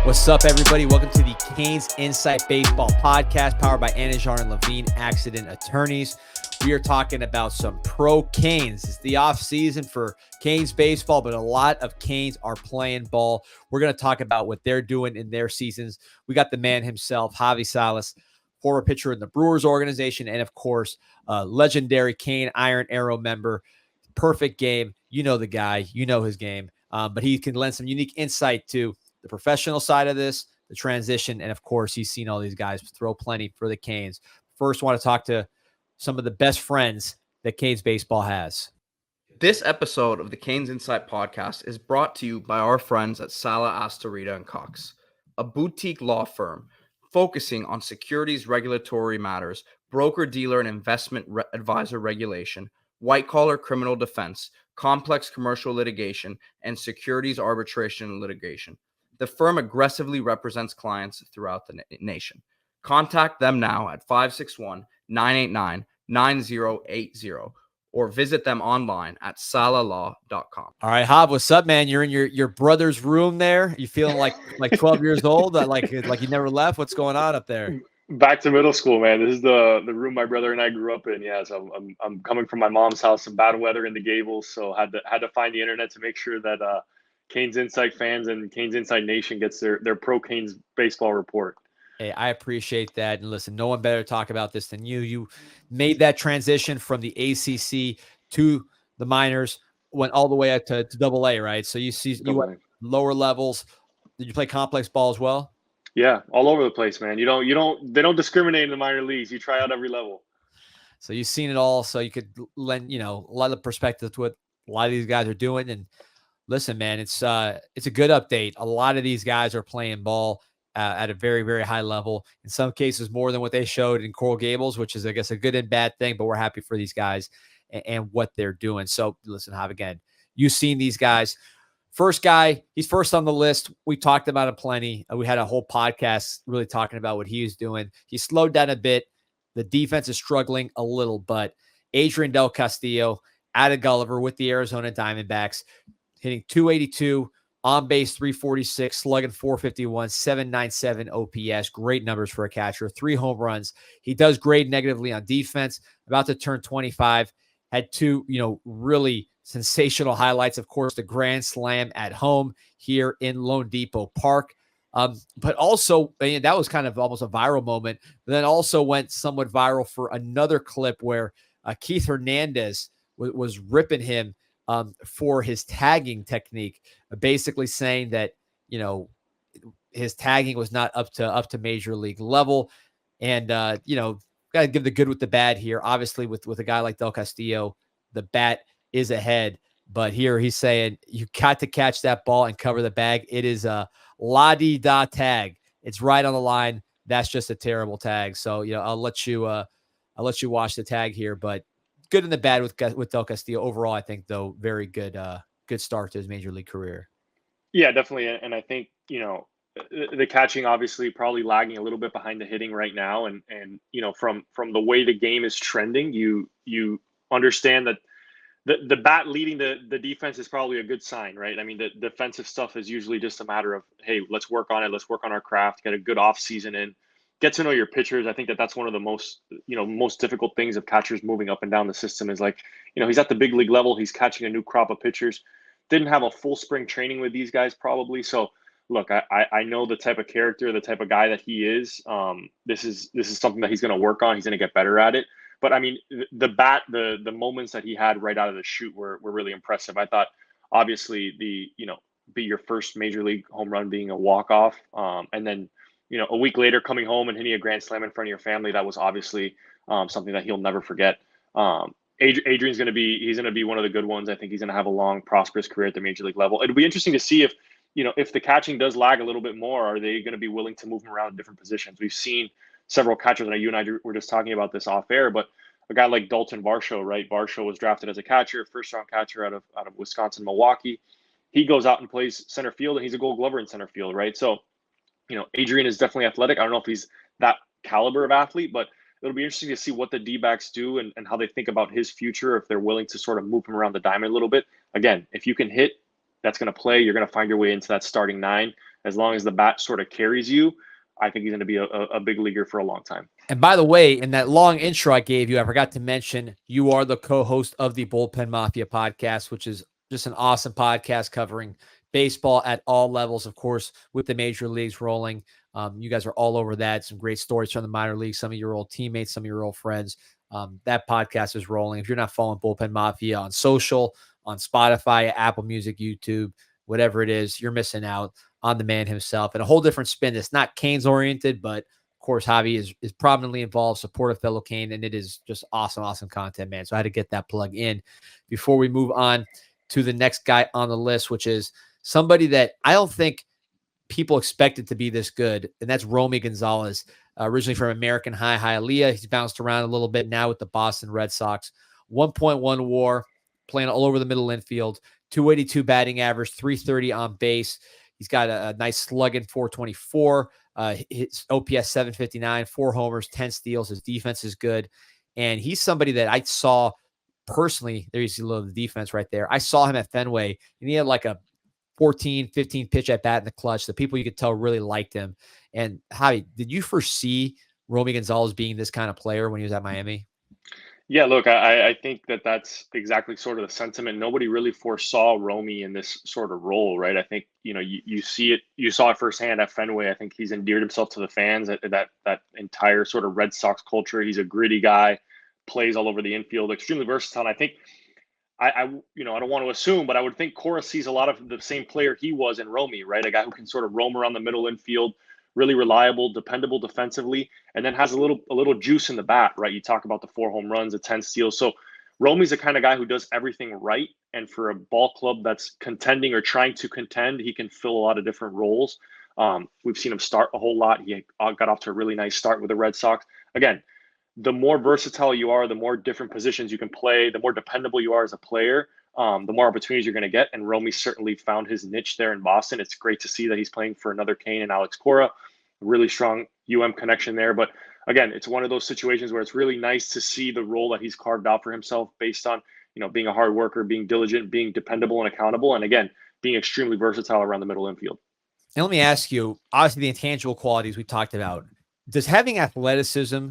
What's up, everybody? Welcome to the CanesInSight Baseball Podcast, powered by Anajar and Levine Accident Attorneys. We are talking about some PROCanes. It's the off season for Canes baseball, but a lot of Canes are playing ball. We're going to talk about what they're doing in their seasons. We got the man himself, Javi Salas, former pitcher in the Brewers organization, and of course, legendary Cane Iron Arrow member. Perfect game. You know the guy. You know his game. But he can lend some unique insight to the professional side of this, the transition, and of course, he's seen all these guys throw plenty for the Canes. First, want to talk to some of the best friends that Canes baseball has. This episode of the CanesInSight podcast is brought to you by our friends at Sala Astorita & Cox, a boutique law firm focusing on securities regulatory matters, broker-dealer and investment advisor regulation, white-collar criminal defense, complex commercial litigation, and securities arbitration and litigation. The firm aggressively represents clients throughout the nation. Contact them now at 561-989-9080 or visit them online at salalaw.com. All right, Hob, what's up, man? You're in your brother's room there. You feeling like 12 years old? Like you never left? What's going on up there? Back to middle school, man. This is the room my brother and I grew up in. Yeah, so I'm coming from my mom's house, some bad weather in the Gables, so had to find the internet to make sure that CanesInSight fans and CanesInSight Nation gets their Pro Canes baseball report. Hey, I appreciate that. And listen, no one better to talk about this than you. You made that transition from the ACC to the minors, went all the way up to AA, right? So you went lower levels. Did you play complex ball as well? Yeah, all over the place, man. They don't discriminate in the minor leagues. You try out every level. So you've seen it all. So you could lend, a lot of perspective to what a lot of these guys are doing. And listen, man, it's a good update. A lot of these guys are playing ball at a very, very high level. In some cases, more than what they showed in Coral Gables, which is, I guess, a good and bad thing. But we're happy for these guys and what they're doing. So listen, Jav, again, you've seen these guys. First guy, he's first on the list. We talked about him plenty. We had a whole podcast really talking about what he was doing. He slowed down a bit. The defense is struggling a little, but Adrien Del Castillo out of Gulliver with the Arizona Diamondbacks, hitting .282, on base .346, slugging .451, .797 OPS. Great numbers for a catcher. 3 home runs. He does grade negatively on defense. About to turn 25. Had 2, really sensational highlights. Of course, the grand slam at home here in Lone Depot Park. But also, that was kind of almost a viral moment. But then also went somewhat viral for another clip where Keith Hernandez was ripping him for his tagging technique, basically saying that, his tagging was not up to major league level. And, got to give the good with the bad here. Obviously, with a guy like Del Castillo, the bat is ahead. But here he's saying you got to catch that ball and cover the bag. It is a la-di-da tag. It's right on the line. That's just a terrible tag. So, I'll let you watch the tag here, but good in the bad with Del Castillo. Overall, I think, though, very good start to his major league career. Yeah, definitely. And I think, the catching obviously probably lagging a little bit behind the hitting right now. And from the way the game is trending, you understand that the bat leading the defense is probably a good sign, right? I mean, the defensive stuff is usually just a matter of, hey, let's work on it. Let's work on our craft, get a good off season in, get to know your pitchers. I think that's one of the most difficult things of catchers moving up and down the system is like, he's at the big league level. He's catching a new crop of pitchers. Didn't have a full spring training with these guys probably. So look, I know the type of character, the type of guy that he is. This is something that he's going to work on. He's going to get better at it. But I mean, the moments that he had right out of the chute were really impressive. I thought, obviously, be your first major league home run being a walk-off, and then a week later coming home and hitting a grand slam in front of your family, that was obviously something that he'll never forget. Adrian's going to be one of the good ones. I think he's going to have a long, prosperous career at the major league level. It'll be interesting to see if the catching does lag a little bit more, are they going to be willing to move him around in different positions? We've seen several catchers, and you and I were just talking about this off air, but a guy like Dalton Varsho, right? Varsho was drafted as a catcher, first-round catcher out of Wisconsin, Milwaukee. He goes out and plays center field, and he's a Gold Glover in center field, right? So, Adrien is definitely athletic. I don't know if he's that caliber of athlete, but it'll be interesting to see what the D-backs do and how they think about his future, if they're willing to sort of move him around the diamond a little bit. Again, if you can hit, that's going to play. You're going to find your way into that starting 9. as long as the bat sort of carries you, I think he's going to be a big leaguer for a long time. And by the way, in that long intro I gave you, I forgot to mention you are the co-host of the Bullpen Mafia podcast, which is just an awesome podcast covering baseball at all levels, of course, with the major leagues rolling. You guys are all over that. Some great stories from the minor leagues, some of your old teammates, some of your old friends. That podcast is rolling. If you're not following Bullpen Mafia on social, on Spotify, Apple Music, YouTube, whatever it is, you're missing out on the man himself. And a whole different spin. It's not Canes oriented, but of course, Javi is prominently involved, support a fellow Cane, and it is just awesome content, man. So I had to get that plug in before we move on to the next guy on the list, which is somebody that I don't think people expected to be this good, and that's Romy Gonzalez, originally from American Hialeah. He's bounced around a little bit now with the Boston Red Sox. 1.1 WAR, playing all over the middle infield, 282 batting average, 330 on base. He's got a nice slugging 424. His OPS 759, 4 homers, 10 steals. His defense is good. And he's somebody that I saw personally. There's a little of the defense right there. I saw him at Fenway, and he had like a 14, 15 pitch at bat in the clutch. The people you could tell really liked him. And Javi, did you foresee Romy Gonzalez being this kind of player when he was at Miami? Yeah, look, I think that's exactly sort of the sentiment. Nobody really foresaw Romy in this sort of role, right? I think, you see it, you saw it firsthand at Fenway. I think he's endeared himself to the fans, that entire sort of Red Sox culture. He's a gritty guy, plays all over the infield, extremely versatile. And I think I don't want to assume, but I would think Cora sees a lot of the same player he was in Romy, right? A guy who can sort of roam around the middle infield, really reliable, dependable defensively, and then has a little juice in the bat, right? You talk about the 4 home runs, the 10 steals. So Romy's the kind of guy who does everything right. And for a ball club that's contending or trying to contend, he can fill a lot of different roles. We've seen him start a whole lot. He got off to a really nice start with the Red Sox. Again, the more versatile you are, the more different positions you can play, the more dependable you are as a player, the more opportunities you're going to get. And Romy certainly found his niche there in Boston. It's great to see that he's playing for another Cane and Alex Cora. Really strong connection there. But again, it's one of those situations where it's really nice to see the role that he's carved out for himself based on, being a hard worker, being diligent, being dependable and accountable. And again, being extremely versatile around the middle infield. And let me ask you, obviously the intangible qualities we talked about, does having athleticism,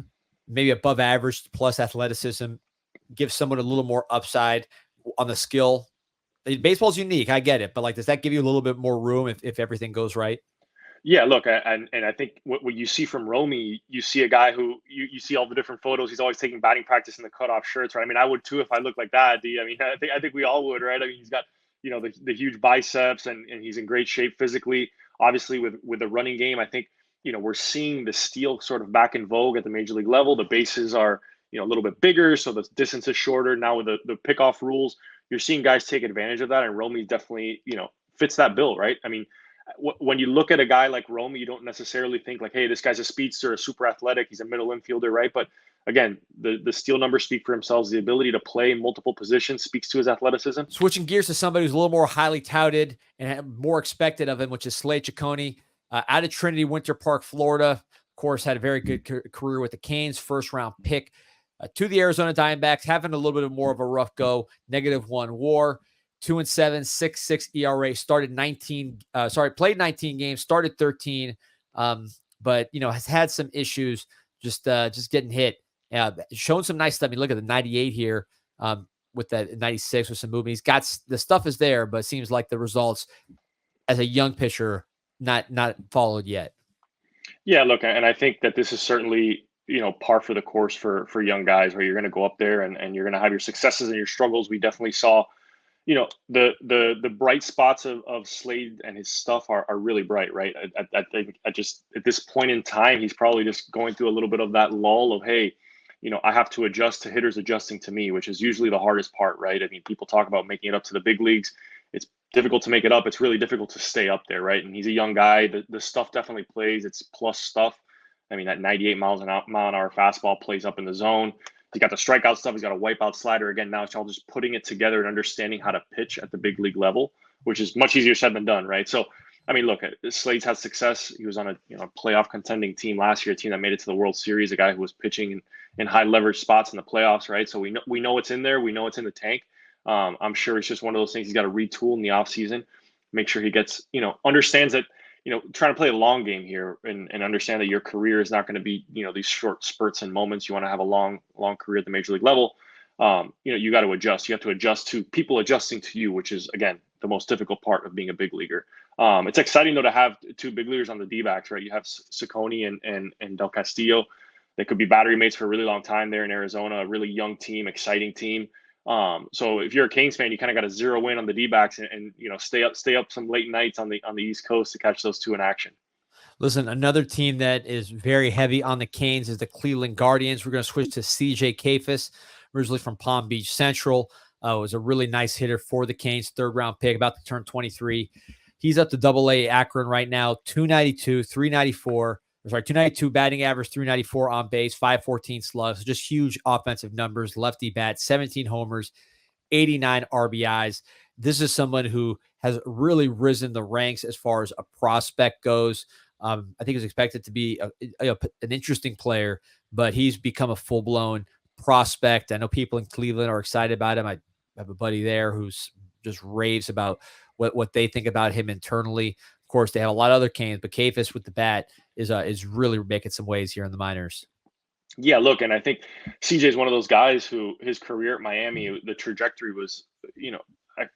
maybe above average plus athleticism, give someone a little more upside on the skill? Baseball's unique, I get it, but does that give you a little bit more room if everything goes right? Yeah, look, and I think what you see from Romy, you see a guy who you see all the different photos. He's always taking batting practice in the cutoff shirts, right? I mean, I would too if I looked like that. I think we all would, right? I mean, he's got the huge biceps and he's in great shape physically. Obviously, with the running game, I think we're seeing the steal sort of back in vogue at the major league level. The bases are a little bit bigger, so the distance is shorter now with the pickoff rules. You're seeing guys take advantage of that, and Romy definitely fits that bill, right? I mean, when you look at a guy like Romy, you don't necessarily think like, hey, this guy's a speedster, a super athletic, he's a middle infielder, right? But again, the steal numbers speak for themselves. The ability to play multiple positions speaks to his athleticism. Switching gears to somebody who's a little more highly touted and more expected of him, which is Slade Ciccone, out of Trinity Winter Park, Florida. Of course, had a very good career with the Canes, first-round pick to the Arizona Diamondbacks, having a little bit more of a rough go, -1 WAR. 2-7, 6.6 ERA. Played 19 games, started 13, but has had some issues just getting hit. Shown some nice stuff. I mean, look at the 98 here, with that 96 with some movement. He's got the stuff is there, but it seems like the results as a young pitcher not followed yet. Yeah, look, and I think that this is certainly par for the course for young guys, where you're going to go up there and you're going to have your successes and your struggles. We definitely saw the bright spots of Slade and his stuff are really bright, right? I think at this point in time, he's probably just going through a little bit of that lull of, hey, I have to adjust to hitters adjusting to me, which is usually the hardest part, right? I mean, people talk about making it up to the big leagues. It's difficult to make it up. It's really difficult to stay up there, right? And he's a young guy. The stuff definitely plays. It's plus stuff. I mean, that 98 mile an hour fastball plays up in the zone. He's got the strikeout stuff. He's got a wipeout slider. Again, now it's all just putting it together and understanding how to pitch at the big league level, which is much easier said than done, right? So, I mean, look, Slade's had success. He was on a playoff contending team last year, a team that made it to the World Series, a guy who was pitching in high leverage spots in the playoffs, right? So we know it's in there. We know it's in the tank. I'm sure it's just one of those things he's got to retool in the offseason, make sure he gets, understands that, trying to play a long game here and understand that your career is not going to be, these short spurts and moments. You want to have a long career at the major league level. You got to adjust. You have to adjust to people adjusting to you, which is, again, the most difficult part of being a big leaguer. It's exciting, though, to have two big leaguers on the D-backs, right? You have Ciccone and Del Castillo. They could be battery mates for a really long time there in Arizona, a really young team, exciting team. So if you're a Canes fan, you kind of got to zero in on the D-backs and stay up some late nights on the East Coast to catch those two in action. Listen, another team that is very heavy on the Canes is the Cleveland Guardians. We're going to switch to CJcus, originally from Palm Beach Central. Was a really nice hitter for the Canes, third-round pick, about to turn 23. He's up to Double-A Akron right now, 292, 394. 292 batting average, 394 on base, 514 slugs. Just huge offensive numbers. Lefty bat, 17 homers, 89 RBIs. This is someone who has really risen the ranks as far as a prospect goes. I think he's expected to be an interesting player, but he's become a full-blown prospect. I know people in Cleveland are excited about him. I have a buddy there who's just raves about what they think about him internally. Of course, they have a lot of other Canes, but Cafus with the bat is really making some waves here in the minors. Yeah, look, and I think CJ is one of those guys who his career at Miami, the trajectory was,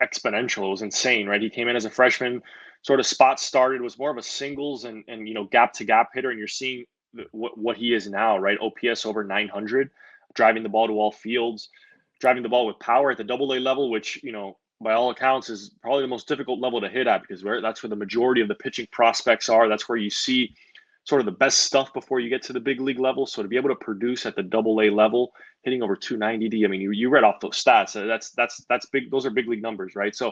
exponential. It was insane, right? He came in as a freshman, sort of spot started, was more of a singles and gap to gap hitter, and you're seeing what he is now, right? OPS over 900, driving the ball to all fields, driving the ball with power at the Double-A level, which by all accounts is probably the most difficult level to hit at because that's where the majority of the pitching prospects are. That's where you see sort of the best stuff before you get to the big league level. So to be able to produce at the Double-A level, hitting over 290, I mean, you read off those stats. That's big. Those are big league numbers, right? So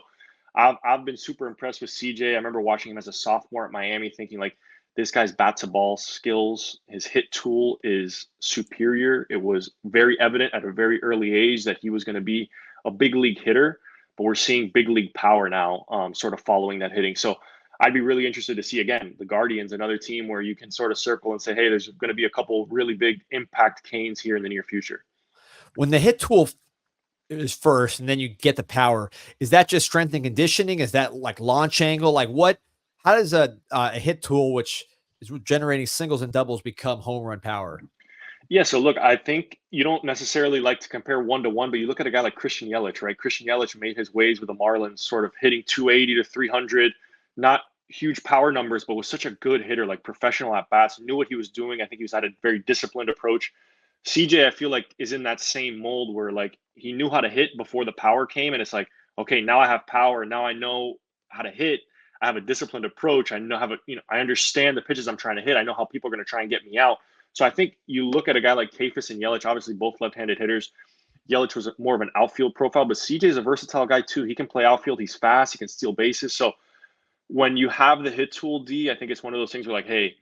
I've been super impressed with CJ. I remember watching him as a sophomore at Miami, thinking like this guy's bat to ball skills, his hit tool is superior. It was very evident at a very early age that he was going to be a big league hitter, but we're seeing big league power now, sort of following that hitting. So I'd be really interested to see, again, the Guardians, another team where you can sort of circle and say, hey, there's going to be a couple really big impact Canes here in the near future. When the hit tool is first and then you get the power, is that just strength and conditioning? Is that like launch angle? Like how does a hit tool, which is generating singles and doubles, become home run power? Yeah, so look, I think you don't necessarily like to compare one-to-one, but you look at a guy like Christian Yelich, right? Christian Yelich made his ways with the Marlins, sort of hitting 280 to 300, not huge power numbers, but was such a good hitter, like professional at-bats, knew what he was doing. I think he was at a very disciplined approach. CJ, I feel like, is in that same mold where like he knew how to hit before the power came, and it's like, okay, now I have power, now I know how to hit. I have a disciplined approach. I understand the pitches I'm trying to hit. I know how people are going to try and get me out. So I think you look at a guy like Cafus and Yelich, obviously both left-handed hitters. Yelich was more of an outfield profile, but CJ is a versatile guy too. He can play outfield. He's fast. He can steal bases. So when you have the hit tool, D, I think it's one of those things where like, hey,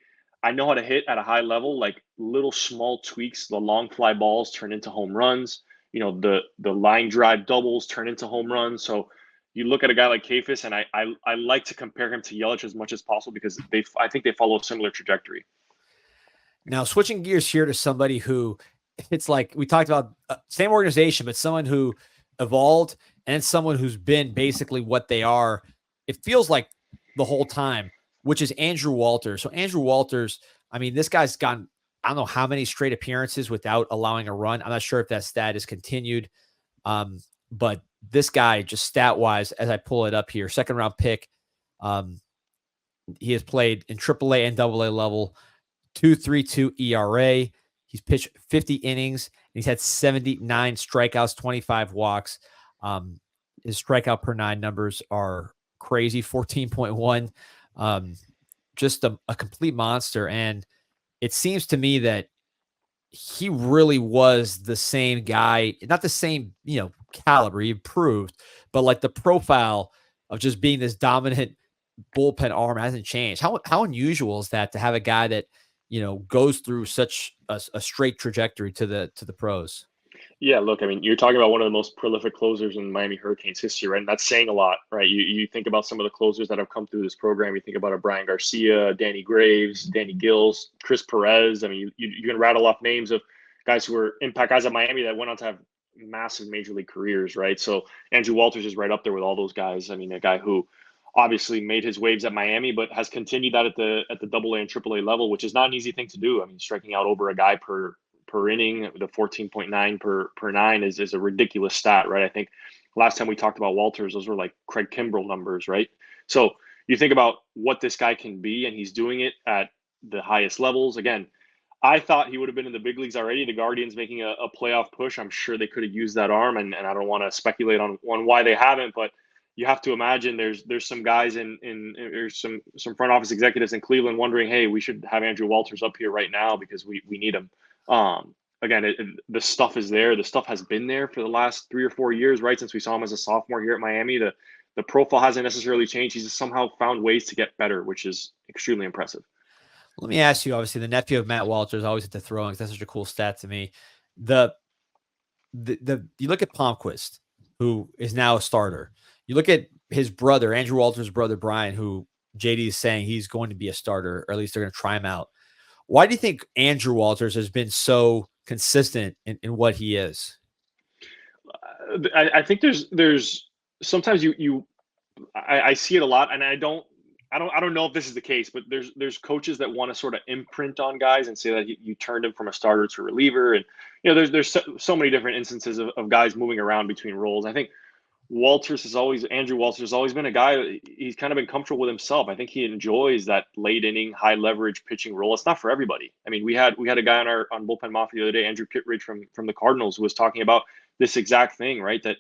I know how to hit at a high level, like little small tweaks. The long fly balls turn into home runs. The line drive doubles turn into home runs. So you look at a guy like Cafus, and I like to compare him to Yelich as much as possible because I think they follow a similar trajectory. Now, switching gears here to somebody who, it's like we talked about, same organization, but someone who evolved and someone who's been basically what they are, it feels like the whole time, which is Andrew Walters. So Andrew Walters, I mean, this guy's gotten, I don't know how many straight appearances without allowing a run. I'm not sure if that stat is continued. But this guy, just stat-wise, as I pull it up here, second-round pick, he has played in AAA and AA level, 2.32 ERA. He's pitched 50 innings. And he's had 79 strikeouts, 25 walks. His strikeout per nine numbers are crazy, 14.1. Just a complete monster. And it seems to me that he really was the same guy, not the same, caliber, he improved, but like the profile of just being this dominant bullpen arm hasn't changed. How unusual is that to have a guy that, goes through such a straight trajectory to the pros? Yeah, look, I mean, you're talking about one of the most prolific closers in Miami Hurricanes history, right? And that's saying a lot, right? You think about some of the closers that have come through this program. You think about a Brian Garcia, Danny Graves, Danny Gills, Chris Perez. I mean, you can rattle off names of guys who were impact guys at Miami that went on to have massive major league careers, right? So Andrew Walters is right up there with all those guys. I mean, a guy who obviously made his waves at Miami, but has continued that at the AA and AAA level, which is not an easy thing to do. I mean, striking out over a guy per inning, the 14.9 per nine is a ridiculous stat, right? I think last time we talked about Walters, those were like Craig Kimbrell numbers, right? So you think about what this guy can be, and he's doing it at the highest levels. Again, I thought he would have been in the big leagues already. The Guardians making a playoff push. I'm sure they could have used that arm, and I don't want to speculate on why they haven't, but you have to imagine there's some guys in there's some front office executives in Cleveland wondering, hey, we should have Andrew Walters up here right now because we need him. Again, the stuff is there. The stuff has been there for the last 3 or 4 years, right? Since we saw him as a sophomore here at Miami, the profile hasn't necessarily changed. He's just somehow found ways to get better, which is extremely impressive. Let me ask you, obviously, the nephew of Matt Walters, always at the throwing. That's such a cool stat to me. You look at Palmquist, who is now a starter. You look at his brother, Andrew Walters' brother, Brian, who JD is saying he's going to be a starter, or at least they're going to try him out. Why do you think Andrew Walters has been so consistent in what he is? I think there's sometimes I see it a lot, and I don't know if this is the case, but there's coaches that want to sort of imprint on guys and say that you turned him from a starter to a reliever, and there's so many different instances of guys moving around between roles. I think Andrew Walters has always been a guy. He's kind of been comfortable with himself. I think he enjoys that late inning, high leverage pitching role. It's not for everybody. I mean, we had a guy on Bullpen Mafia the other day, Andrew Kittredge from the Cardinals, who was talking about this exact thing, right? That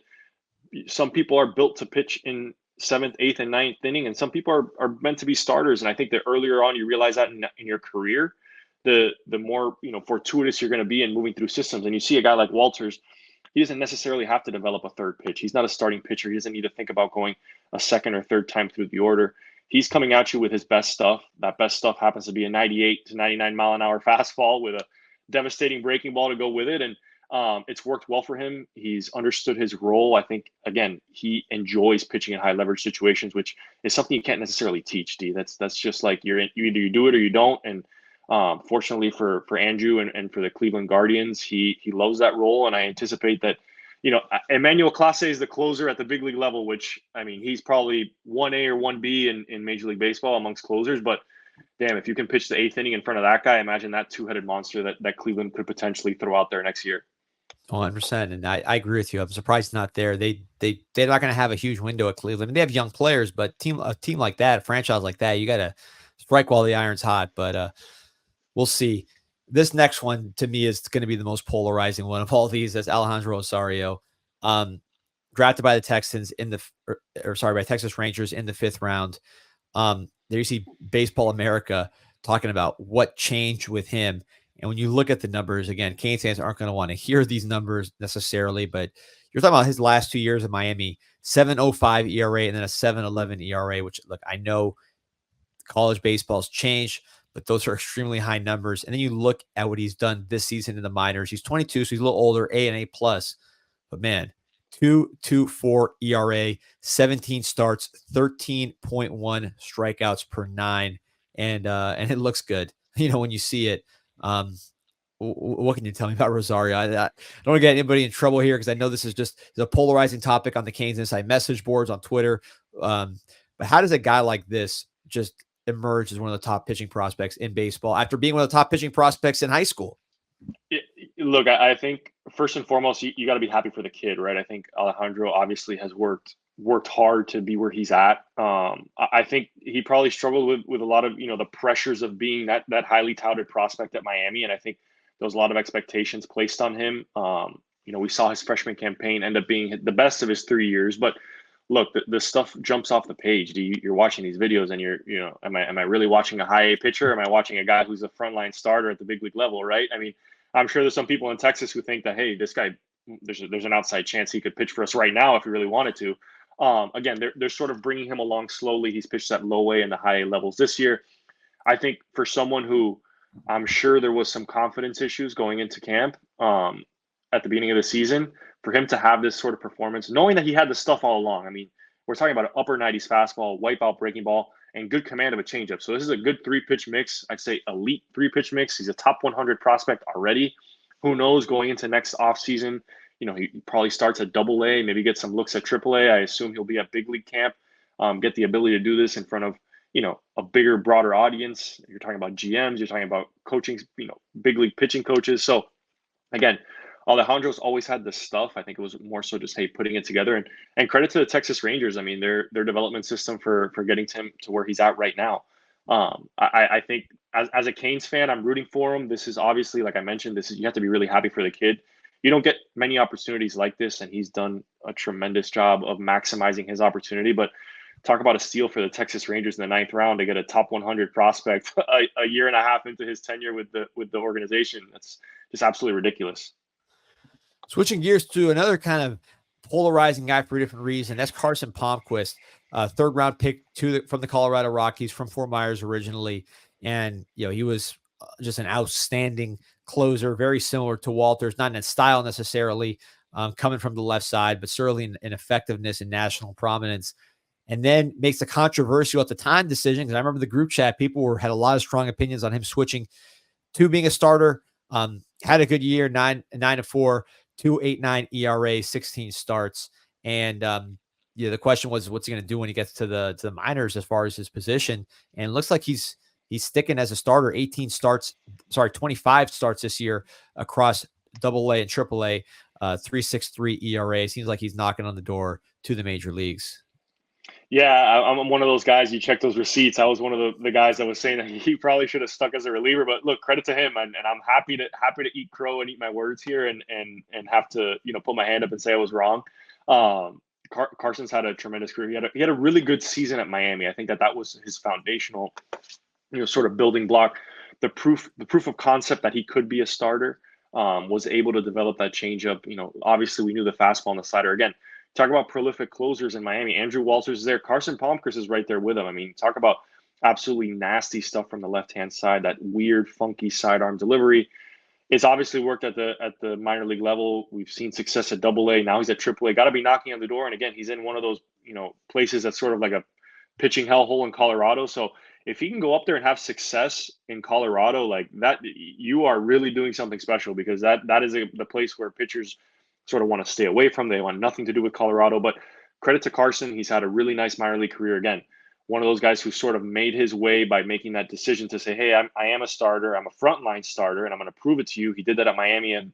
some people are built to pitch in 7th, 8th, and 9th inning, and some people are meant to be starters. And I think that earlier on you realize that in your career, the more fortuitous you're going to be in moving through systems. And you see a guy like Walters, he doesn't necessarily have to develop a third pitch. He's not a starting pitcher. He doesn't need to think about going a second or third time through the order. He's coming at you with his best stuff. That best stuff happens to be a 98 to 99 mile an hour fastball with a devastating breaking ball to go with it. And it's worked well for him. He's understood his role. I think, again, he enjoys pitching in high leverage situations, which is something you can't necessarily teach, D. That's just like you either you do it or you don't. And fortunately for Andrew and for the Cleveland Guardians, he loves that role. And I anticipate that, Emmanuel Clase is the closer at the big league level, which, I mean, he's probably 1A or 1B in Major League Baseball amongst closers. But damn, if you can pitch the 8th inning in front of that guy, imagine that two-headed monster that Cleveland could potentially throw out there next year. 100%. And I agree with you. I'm surprised not there. They're not going to have a huge window at Cleveland. I mean, they have young players, but a team like that, a franchise like that, you got to strike while the iron's hot. But we'll see. This next one to me is going to be the most polarizing one of all these. That's Alejandro Rosario, drafted by the Texans by Texas Rangers in the 5th round. There you see Baseball America talking about what changed with him. And when you look at the numbers, again, Canes fans aren't going to want to hear these numbers necessarily, but you're talking about his last 2 years in Miami, 7.05 ERA and then a 7.11 ERA, which, look, I know college baseball's changed, but those are extremely high numbers. And then you look at what he's done this season in the minors. He's 22, so he's a little older, A and A plus. But man, 2.24 ERA, 17 starts, 13.1 strikeouts per 9, and it looks good. When you see it. What can you tell me about Rosario? I don't want to get anybody in trouble here because I know this is just a polarizing topic on the CanesInSight message boards on Twitter. But how does a guy like this just emerge as one of the top pitching prospects in baseball after being one of the top pitching prospects in high school? Look, I think first and foremost, you got to be happy for the kid, right? I think Alejandro obviously has worked hard to be where he's at. I think he probably struggled with a lot of, the pressures of being that highly touted prospect at Miami. And I think there was a lot of expectations placed on him. We saw his freshman campaign end up being the best of his 3 years, but look, the stuff jumps off the page. You're watching these videos and am I really watching a high A pitcher? Am I watching a guy who's a frontline starter at the big league level, right? I mean, I'm sure there's some people in Texas who think that, hey, this guy, there's an outside chance he could pitch for us right now if he really wanted to. Again, they're sort of bringing him along slowly. He's pitched at low A and the high A levels this year. I think for someone who I'm sure there was some confidence issues going into camp at the beginning of the season, for him to have this sort of performance, knowing that he had the stuff all along. I mean, we're talking about an upper 90s fastball, wipeout breaking ball, and good command of a changeup. So this is a good 3-pitch mix. I'd say elite 3-pitch mix. He's a top 100 prospect already. Who knows going into next offseason? He probably starts at AA, maybe get some looks at AAA. I assume he'll be at big league camp. get the ability to do this in front of, a bigger, broader audience. You're talking about GMs, you're talking about coaching, big league pitching coaches. So again, Alejandro's always had the stuff. I think it was more so just, hey, putting it together, and credit to the Texas Rangers. I mean, their development system for getting him to where he's at right now. I think as a Canes fan, I'm rooting for him. This is obviously, like I mentioned, you have to be really happy for the kid. You don't get many opportunities like this, and he's done a tremendous job of maximizing his opportunity. But talk about a steal for the Texas Rangers in the 9th round to get a top 100 prospect a year and a half into his tenure with the organization. That's just absolutely ridiculous. Switching gears to another kind of polarizing guy for a different reason. That's Carson Palmquist, 3rd round pick from the Colorado Rockies, from Fort Myers originally. And, he was just an outstanding closer, very similar to Walters, not in style necessarily, coming from the left side, but certainly in effectiveness and national prominence. And then makes a controversial at the time decision, because I remember the group chat, people had a lot of strong opinions on him switching to being a starter. Had a good year, 9-4, 2.89 ERA, 16 starts. And the question was, what's he going to do when he gets to the minors as far as his position? And it looks like he's sticking as a starter. 25 starts this year across AA and AAA, 3.63 ERA. Seems like he's knocking on the door to the major leagues. Yeah, I'm one of those guys. You check those receipts. I was one of the guys that was saying that he probably should have stuck as a reliever. But look, credit to him, and I'm happy to eat crow and eat my words here, and have to put my hand up and say I was wrong. Carson's had a tremendous career. He had a really good season at Miami. I think that was his foundational, sort of building block. The proof of concept that he could be a starter, was able to develop that changeup. Obviously we knew the fastball and the slider. Again, talk about prolific closers in Miami. Andrew Walters is there. Carson Palmquist is right there with him. I mean, talk about absolutely nasty stuff from the left-hand side, that weird, funky sidearm delivery. It's obviously worked at the minor league level. We've seen success at AA. Now he's at AAA. Got to be knocking on the door. And again, he's in one of those, places that's sort of like a pitching hellhole in Colorado. So if he can go up there and have success in Colorado like that, you are really doing something special, because that is the place where pitchers sort of want to stay away from. They want nothing to do with Colorado. But credit to Carson. He's had a really nice minor league career. Again, one of those guys who sort of made his way by making that decision to say, hey, I am a starter. I'm a frontline starter, and I'm going to prove it to you. He did that at Miami, and,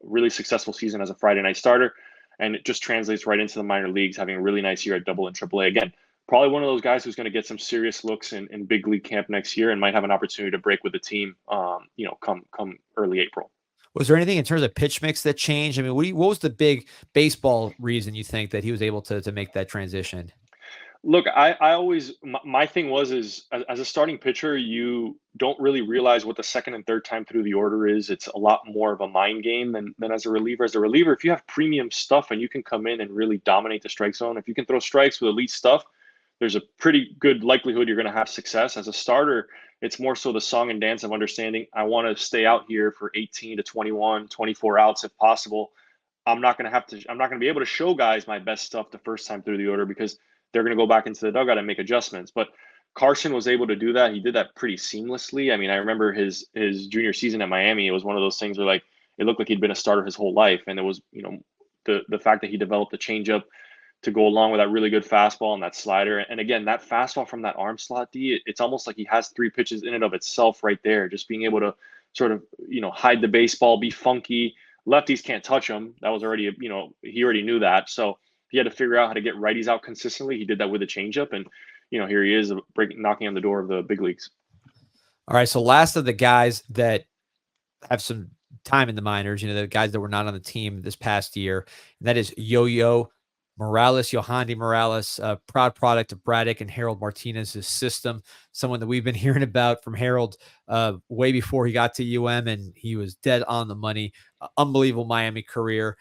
really successful season as a Friday night starter. And it just translates right into the minor leagues, having a really nice year at AA and AAA. Again, probably one of those guys who's going to get some serious looks in big league camp next year, and might have an opportunity to break with the team, come early April. Was there anything in terms of pitch mix that changed? I mean, what was the big baseball reason you think that he was able to make that transition? Look, I always, my thing is as a starting pitcher, you don't really realize what the second and third time through the order is. It's a lot more of a mind game than as a reliever. As a reliever, if you have premium stuff and you can come in and really dominate the strike zone, if you can throw strikes with elite stuff, there's a pretty good likelihood you're going to have success. As a starter, it's more so the song and dance of understanding, I want to stay out here for 18 to 21, 24 outs if possible. I'm not going to be able to show guys my best stuff the first time through the order, because they're going to go back into the dugout and make adjustments. But Carson was able to do that. He did that pretty seamlessly. I mean, I remember his junior season at Miami. It was one of those things where, like, it looked like he'd been a starter his whole life. And it was, the fact that he developed the changeup to go along with that really good fastball and that slider. And again, that fastball from that arm slot, it's almost like he has 3 pitches in and of itself right there. Just being able to sort of, hide the baseball, be funky. Lefties can't touch him. That was already, he already knew that. So he had to figure out how to get righties out consistently. He did that with a changeup, and here he is knocking on the door of the big leagues. All right, so last of the guys that have some time in the minors, the guys that were not on the team this past year, and that is Yoeny Morales, a proud product of Braddock and Harold Martinez's system. Someone that we've been hearing about from Harold way before he got to and he was dead on the money. Unbelievable Miami career.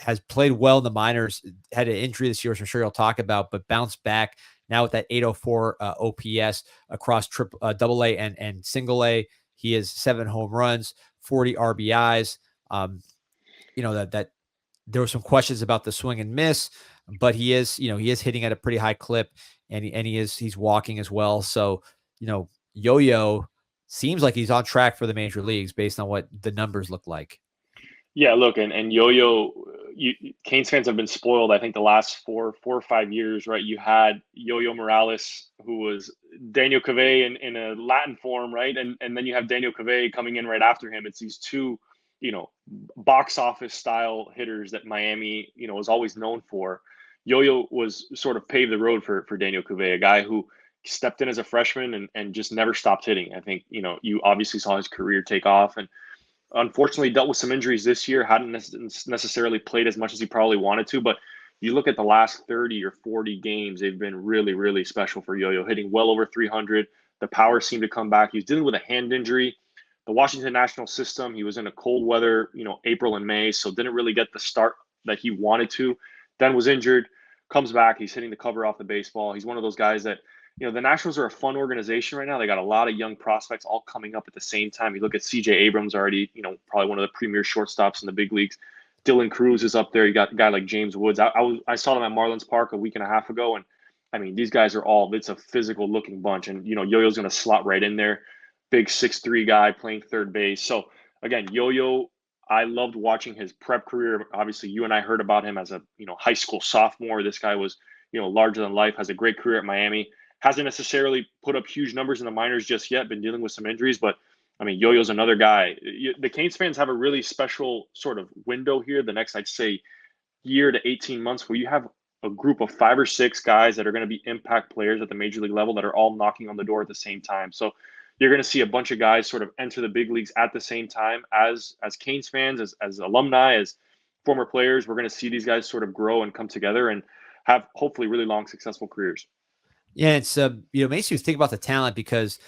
Has played well in the minors, had an injury this year, which I'm sure you'll talk about, but bounced back now with that 804 OPS across AA and single A. He has 7 home runs, 40 RBIs. That there were some questions about the swing and miss, but he is hitting at a pretty high clip, and he's walking as well. So, Yo-Yo seems like he's on track for the major leagues based on what the numbers look like. Yeah, look, and Yo-Yo, Canes fans have been spoiled. I think the last 4 or 5 years, right? You had Yoeny Morales, who was Daniel Cavey in a Latin form, right? And then you have Daniel Cavey coming in right after him. It's these two, box office style hitters that Miami, was always known for. Yo-Yo was sort of paved the road for Daniel Cavey, a guy who stepped in as a freshman and just never stopped hitting. I think, you obviously saw his career take off, and unfortunately dealt with some injuries this year, hadn't necessarily played as much as he probably wanted to, but you look at the last 30 or 40 games, they've been really, really special for Yo-Yo, hitting well over 300. The power seemed to come back. He was dealing with a hand injury. The Washington National System, he was in a cold weather, April and May, so didn't really get the start that he wanted to. Then was injured, comes back. He's hitting the cover off the baseball. He's one of those guys that, the Nationals are a fun organization right now. They got a lot of young prospects all coming up at the same time. You look at CJ Abrams already, probably one of the premier shortstops in the big leagues. Dylan Cruz is up there. You got a guy like James Woods. I saw them at Marlins Park a week and a half ago, and I mean, these guys it's a physical looking bunch, and Yo-Yo's going to slot right in there. Big 6'3" guy playing third base. So again, Yo-Yo, I loved watching his prep career. Obviously, you and I heard about him as a high school sophomore. This guy was larger than life. Has a great career at Miami. Hasn't necessarily put up huge numbers in the minors just yet. Been dealing with some injuries, but I mean, Yo-Yo's another guy. The Canes fans have a really special sort of window here. The next, I'd say, year to 18 months, where you have a group of 5 or 6 guys that are going to be impact players at the major league level that are all knocking on the door at the same time. So you're going to see a bunch of guys sort of enter the big leagues at the same time. As Canes fans, as alumni, as former players, we're going to see these guys sort of grow and come together and have hopefully really long, successful careers. Yeah, it's makes you think about the talent, because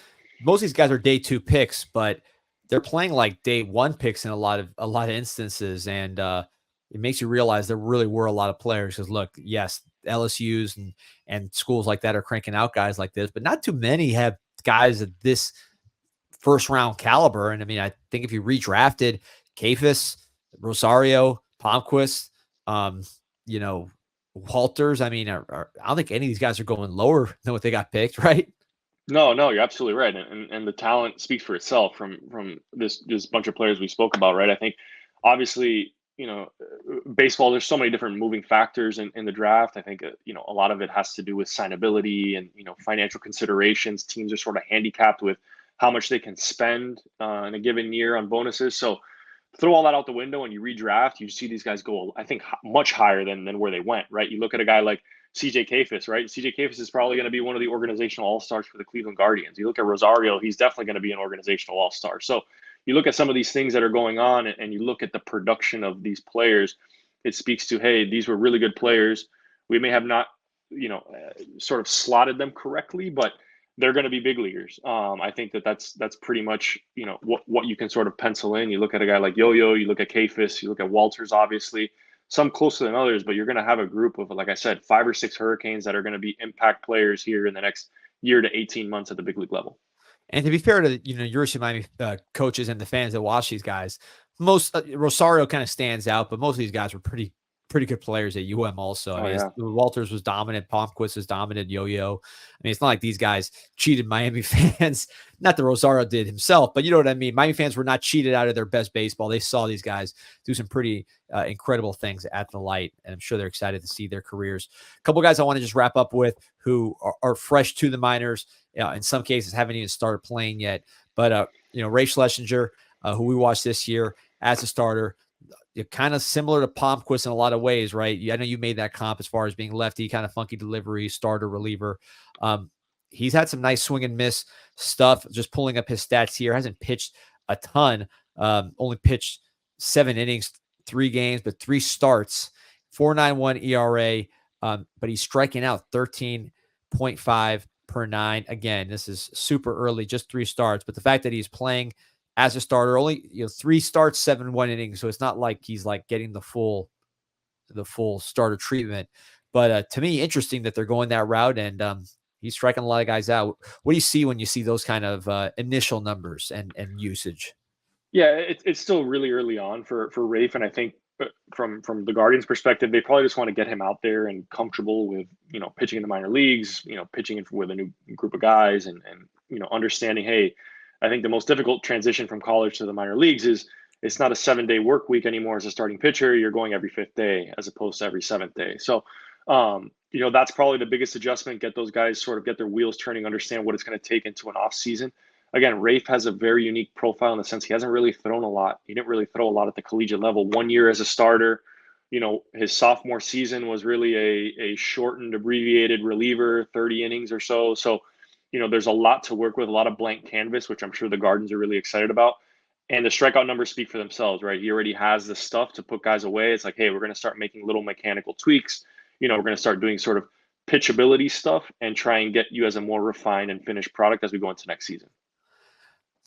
most of these guys are day 2 picks, but they're playing like day 1 picks in a lot of instances, and it makes you realize there really were a lot of players. Because look, yes, LSU's and schools like that are cranking out guys like this, but not too many have guys at this first round caliber. And I mean, I think if you redrafted CJcus, Rosario, Palmquist, Walters, I mean, I don't think any of these guys are going lower than what they got picked, right? No, you're absolutely right, and the talent speaks for itself from this bunch of players we spoke about, right? I think obviously, baseball, there's so many different moving factors in the draft. I think a lot of it has to do with signability and financial considerations. Teams are sort of handicapped with how much they can spend in a given year on bonuses. So throw all that out the window and you redraft, you see these guys go, I think, much higher than where they went, right? You look at a guy like CJcus, right? CJcus is probably going to be one of the organizational all-stars for the Cleveland Guardians. You look at Rosario, he's definitely going to be an organizational all-star. So you look at some of these things that are going on and you look at the production of these players, it speaks to, hey, these were really good players. We may have not, sort of slotted them correctly, but they're going to be big leaguers. I think that's pretty much, what you can sort of pencil in. You look at a guy like Yo-Yo, you look at CJcus, you look at Walters, obviously, some closer than others, but you're going to have a group of, like I said, 5 or 6 Hurricanes that are going to be impact players here in the next year to 18 months at the big league level. And to be fair to University of Miami coaches and the fans that watch these guys, most Rosario kind of stands out, but most of these guys were pretty good players at UM also. I mean, Walters was dominant. Palmquist was dominant. Yo-Yo. I mean, it's not like these guys cheated Miami fans. Not that Rosario did himself, but you know what I mean? Miami fans were not cheated out of their best baseball. They saw these guys do some pretty incredible things at the light, and I'm sure they're excited to see their careers. A couple guys I want to just wrap up with who are fresh to the minors. In some cases, haven't even started playing yet. But, Rafe Schlesinger, who we watched this year as a starter, kind of similar to Palmquist in a lot of ways, right? I know you made that comp as far as being lefty, kind of funky delivery, starter, reliever. He's had some nice swing and miss stuff. Just pulling up his stats here. Hasn't pitched a ton. Only pitched 7 innings, 3 games, but 3 starts. 4.91 ERA. But he's striking out 13.5 per 9. Again, this is super early, just 3 starts. But the fact that he's playing as a starter, only 3 starts, 7 innings, so it's not like he's like getting the full starter treatment. But to me, interesting that they're going that route, and he's striking a lot of guys out. What do you see when you see those kind of initial numbers and usage? Yeah, it's still really early on for Rafe, and I think from the Guardians' perspective, they probably just want to get him out there and comfortable with pitching in the minor leagues, pitching with a new group of guys, and understanding, hey, I think the most difficult transition from college to the minor leagues is it's not a 7-day work week anymore as a starting pitcher. You're going every 5th day as opposed to every 7th day. So, that's probably the biggest adjustment. Get those guys sort of get their wheels turning, understand what it's going to take into an off season. Again, Rafe has a very unique profile in the sense he hasn't really thrown a lot. He didn't really throw a lot at the collegiate level. 1 year as a starter, his sophomore season was really a shortened, abbreviated reliever, 30 innings or so. So, there's a lot to work with, a lot of blank canvas, which I'm sure the Gardens are really excited about. And the strikeout numbers speak for themselves, right? He already has the stuff to put guys away. It's like, hey, we're going to start making little mechanical tweaks. We're going to start doing sort of pitchability stuff and try and get you as a more refined and finished product as we go into next season.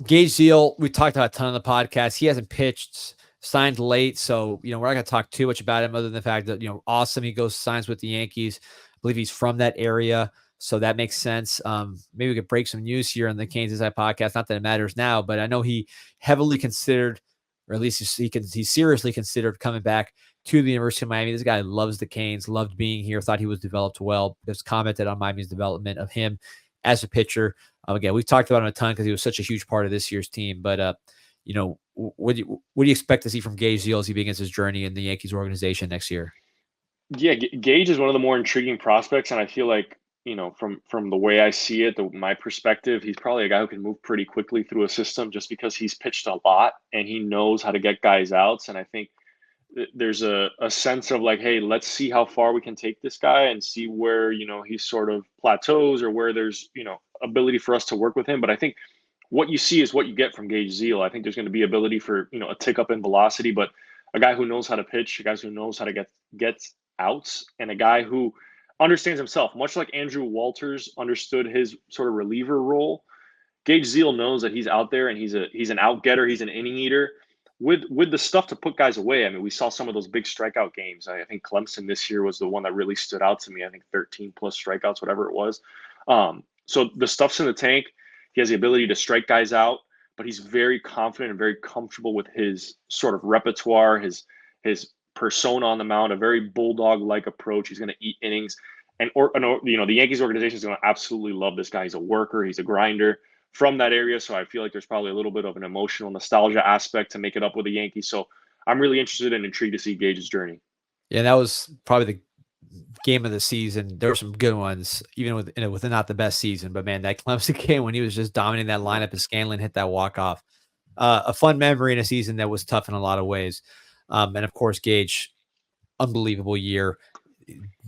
Gage Zeal, we talked about a ton on the podcast. He hasn't pitched, signed late. So, we're not going to talk too much about him other than the fact that, awesome. He goes, signs with the Yankees. I believe he's from that area. So that makes sense. Maybe we could break some news here on the CanesInSight podcast. Not that it matters now, but I know he heavily considered, or at least he seriously considered coming back to the University of Miami. This guy loves the Canes, loved being here, thought he was developed well. Just commented on Miami's development of him as a pitcher. Again, we've talked about him a ton because he was such a huge part of this year's team. But, what do you expect to see from Gage Zeal as he begins his journey in the Yankees organization next year? Yeah, Gage is one of the more intriguing prospects, and I feel like, from the way I see it, my perspective, he's probably a guy who can move pretty quickly through a system just because he's pitched a lot and he knows how to get guys outs. And I think there's a sense of like, hey, let's see how far we can take this guy and see where, he sort of plateaus or where there's, ability for us to work with him. But I think what you see is what you get from Gage Zeal. I think there's going to be ability for, a tick up in velocity, but a guy who knows how to pitch, a guy who knows how to get outs, and a guy who understands himself, much like Andrew Walters understood his sort of reliever role. Gage Zeal knows that he's out there and he's an out getter, he's an inning eater with the stuff to put guys away. I mean, we saw some of those big strikeout games. I think Clemson this year was the one that really stood out to me. I think 13 plus strikeouts, whatever it was. So the stuff's in the tank. He has the ability to strike guys out, but he's very confident and very comfortable with his sort of repertoire, his persona on the mound, a very bulldog-like approach. He's going to eat innings. And the Yankees organization is going to absolutely love this guy. He's a worker. He's a grinder from that area. So I feel like there's probably a little bit of an emotional nostalgia aspect to make it up with the Yankees. So I'm really interested and intrigued to see Gage's journey. Yeah, that was probably the game of the season. There were some good ones, even with not the best season. But man, that Clemson game when he was just dominating that lineup and Scanlon hit that walk-off. A fun memory in a season that was tough in a lot of ways. And of course, Gage, unbelievable year.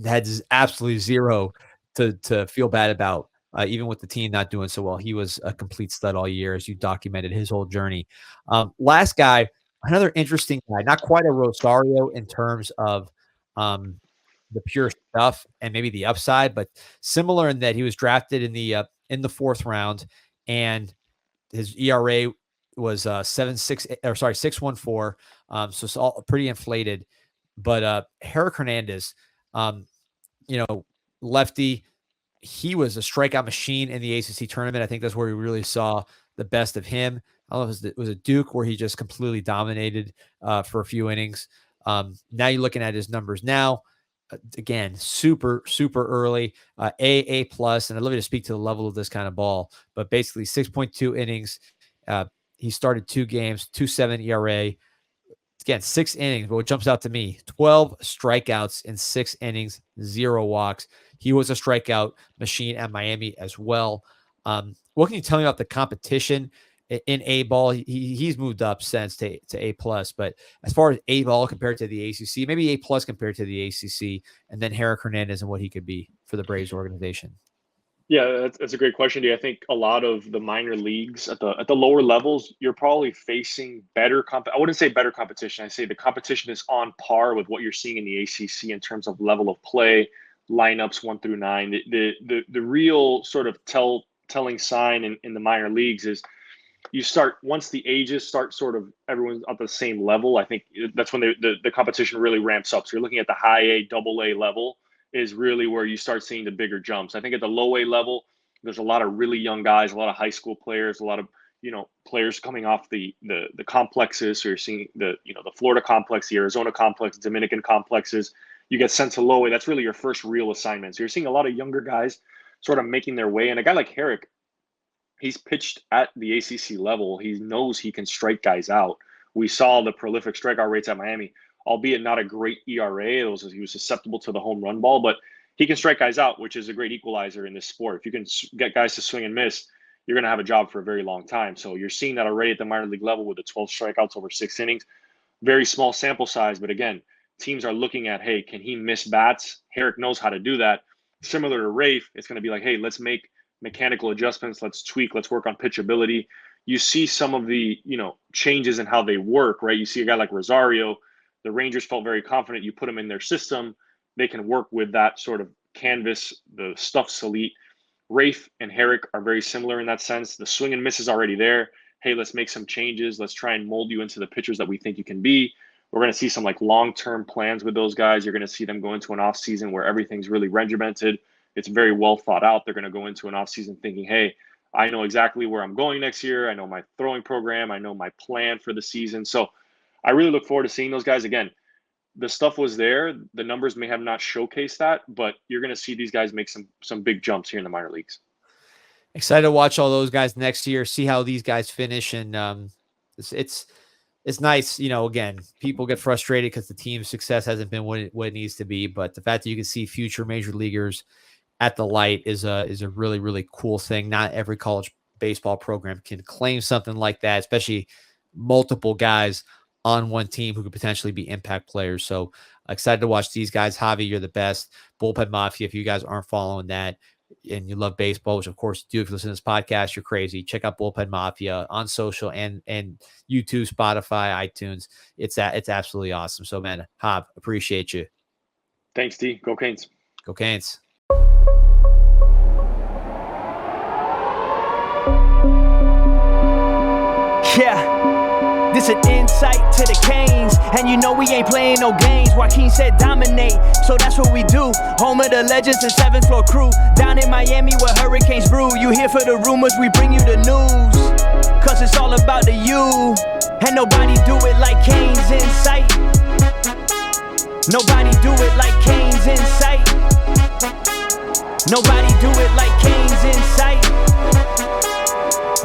Had absolutely zero to feel bad about, even with the team not doing so well. He was a complete stud all year, as you documented his whole journey. Last guy, another interesting guy, not quite a Rosario in terms of the pure stuff and maybe the upside, but similar in that he was drafted in the 4th round, and his ERA was 6.14. So it's all pretty inflated. But Herrick Hernandez, lefty, he was a strikeout machine in the ACC tournament. I think that's where we really saw the best of him. I don't know if it was a Duke where he just completely dominated for a few innings. Now you're looking at his numbers now. Again, super, super early, A plus, and I'd love you to speak to the level of this kind of ball, but basically 6.2 innings. He started 2 games, 2.7 ERA. Again, 6 innings, but what jumps out to me, 12 strikeouts in 6 innings, 0 walks. He was a strikeout machine at Miami as well. What can you tell me about the competition in A ball? He's moved up since to A plus, but as far as A ball compared to the ACC, maybe A plus compared to the ACC, and then Herrick Hernandez and what he could be for the Braves organization. Yeah, that's a great question, D. I think a lot of the minor leagues at the lower levels, you're probably facing better I wouldn't say better competition. I say the competition is on par with what you're seeing in the ACC in terms of level of play, lineups 1 through 9. The real sort of telling sign in the minor leagues is you start, once the ages start sort of everyone's at the same level. I think that's when the competition really ramps up. So you're looking at the high A, double A level is really where you start seeing the bigger jumps. I think at the low A level, there's a lot of really young guys, a lot of high school players, a lot of players coming off the complexes. So you're seeing the Florida complex, the Arizona complex, Dominican complexes. You get sent to low A. That's really your first real assignment. So you're seeing a lot of younger guys sort of making their way. And a guy like Herrick, he's pitched at the ACC level. He knows he can strike guys out. We saw the prolific strikeout rates at Miami, albeit not a great ERA. He was susceptible to the home run ball, but he can strike guys out, which is a great equalizer in this sport. If you can get guys to swing and miss, you're going to have a job for a very long time. So you're seeing that already at the minor league level with the 12 strikeouts over 6 innings. Very small sample size, but again, teams are looking at, hey, can he miss bats? Herrick knows how to do that. Similar to Rafe, it's going to be like, hey, let's make mechanical adjustments. Let's tweak. Let's work on pitchability. You see some of the, changes in how they work, right? You see a guy like Rosario. The Rangers felt very confident. You put him in their system, they can work with that sort of canvas, the stuff's elite. Rafe and Herrick are very similar in that sense. The swing and miss is already there. Hey, let's make some changes. Let's try and mold you into the pitchers that we think you can be. We're going to see some like long-term plans with those guys. You're going to see them go into an off season where everything's really regimented. It's very well thought out. They're going to go into an off season thinking, hey, I know exactly where I'm going next year. I know my throwing program. I know my plan for the season. So I really look forward to seeing those guys again. The stuff was there. The numbers may have not showcased that, but you're going to see these guys make some big jumps here in the minor leagues. Excited to watch all those guys next year, see how these guys finish. And it's nice. Again, people get frustrated because the team's success hasn't been what it needs to be. But the fact that you can see future major leaguers at the light is a really, really cool thing. Not every college baseball program can claim something like that, especially multiple guys on one team who could potentially be impact players. So excited to watch these guys. Javi, you're the best. Bullpen Mafia, if you guys aren't following that and you love baseball, which of course you do if you listen to this podcast, you're crazy. Check out Bullpen Mafia on social and YouTube, Spotify, iTunes. It's absolutely awesome. So man, Jav, appreciate you. Thanks, D. Go Canes. Go Canes. Yeah. This an insight to the Canes, and we ain't playing no games. Joaquin said dominate, so that's what we do. Home of the legends and 7th floor crew. Down in Miami where hurricanes brew. You here for the rumors, we bring you the news. Cause it's all about the you, and nobody do it like CanesInSight. Nobody do it like CanesInSight. Nobody do it like CanesInSight.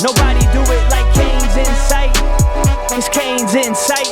Nobody do it like CanesInSight. It's CanesInSight.